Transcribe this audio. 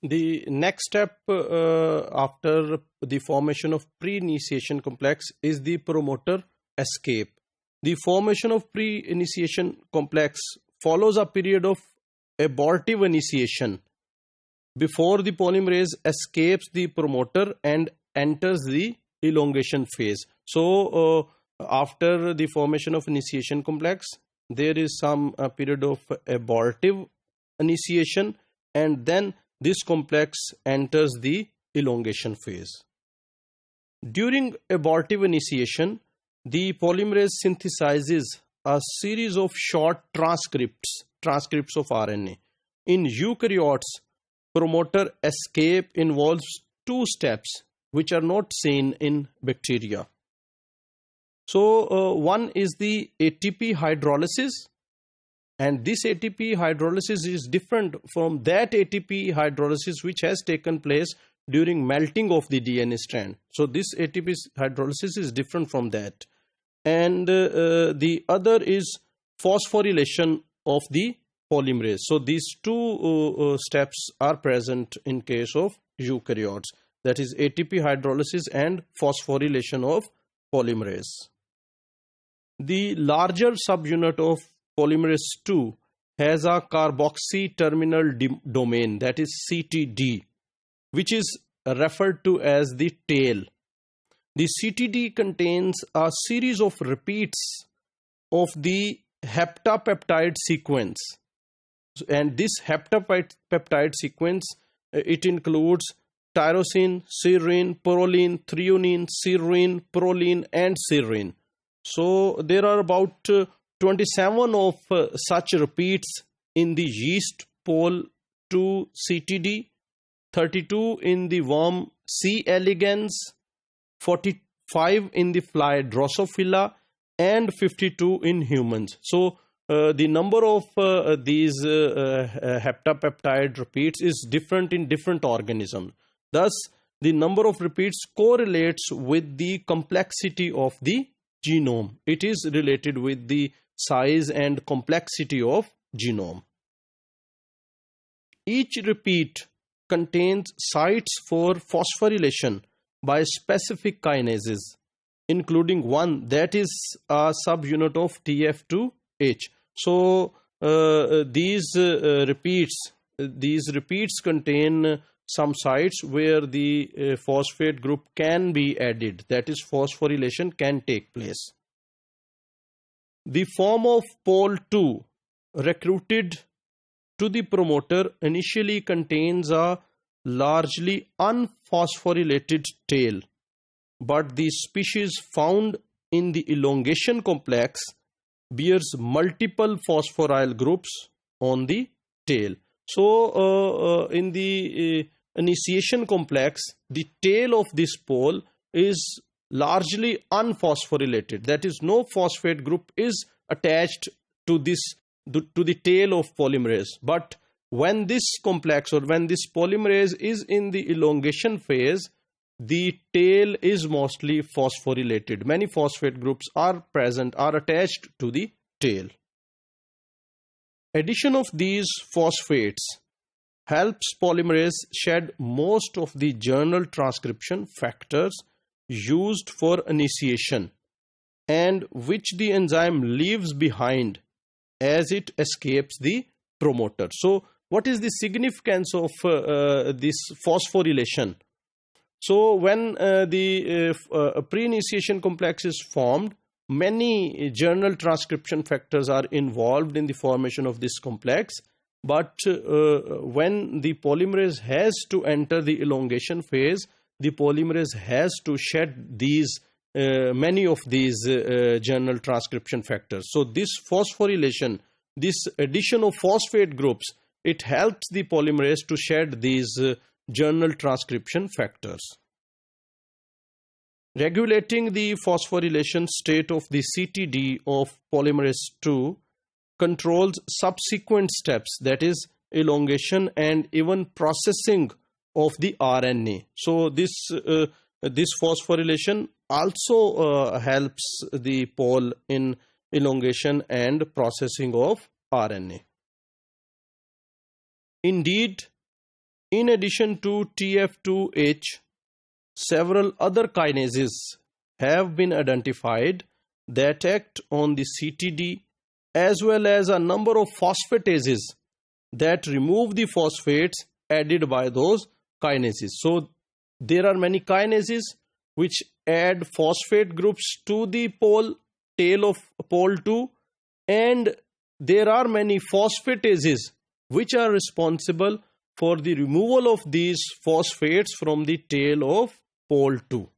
The next step after the formation of pre-initiation complex is the promoter escape. The formation of pre-initiation complex follows a period of abortive initiation before the polymerase escapes the promoter and enters the elongation phase. So, after the formation of initiation complex, there is some period of abortive initiation, and then this complex enters the elongation phase. During abortive initiation, the polymerase synthesizes a series of short transcripts of RNA. In eukaryotes, promoter escape involves two steps which are not seen in bacteria. So, one is the ATP hydrolysis, and this ATP hydrolysis is different from that ATP hydrolysis which has taken place during melting of the DNA strand. So, this ATP hydrolysis is different from that. And the other is phosphorylation of the polymerase. So, these two steps are present in case of eukaryotes, that is ATP hydrolysis and phosphorylation of polymerase. The larger subunit of polymerase II has a carboxy terminal domain, that is CTD, which is referred to as the tail. The CTD contains a series of repeats of the heptapeptide sequence, and this heptapeptide sequence it includes tyrosine, serine, proline, threonine, serine, proline, and serine. So there are about 27 of such repeats in the yeast pole 2 CTD, 32 in the worm C. elegans, 45 in the fly Drosophila, and 52 in humans. So the number of these heptapeptide repeats is different in different organisms. Thus, the number of repeats correlates with the complexity of the genome. It is related with the size and complexity of genome. Each repeat contains sites for phosphorylation by specific kinases, including one that is a subunit of TF2H. So these repeats contain some sites where the phosphate group can be added, that is phosphorylation can take place. The form of pole 2 recruited to the promoter initially contains a largely unphosphorylated tail, but the species found in the elongation complex bears multiple phosphoryl groups on the tail. So in the initiation complex, the tail of this pole is largely unphosphorylated, that is no phosphate group is attached to the tail of polymerase. But when this complex or when this polymerase is in the elongation phase, the tail is mostly phosphorylated. Many phosphate groups are attached to the tail. Addition of these phosphates helps polymerase shed most of the journal transcription factors used for initiation, and which the enzyme leaves behind as it escapes the promoter. So, what is the significance of this phosphorylation? So, when the pre-initiation complex is formed, many journal transcription factors are involved in the formation of this complex. But when the polymerase has to enter the elongation phase, the polymerase has to shed many of these journal transcription factors. So this phosphorylation, this addition of phosphate groups, it helps the polymerase to shed these journal transcription factors. Regulating the phosphorylation state of the CTD of polymerase II controls subsequent steps, that is elongation and even processing of the RNA. So this phosphorylation also helps the pole in elongation and processing of RNA. Indeed, In addition to TF2H, several other kinases have been identified that act on the CTD, as well as a number of phosphatases that remove the phosphates added by those kinases. So there are many kinases which add phosphate groups to the tail of pol 2, and there are many phosphatases which are responsible for the removal of these phosphates from the tail of pol 2.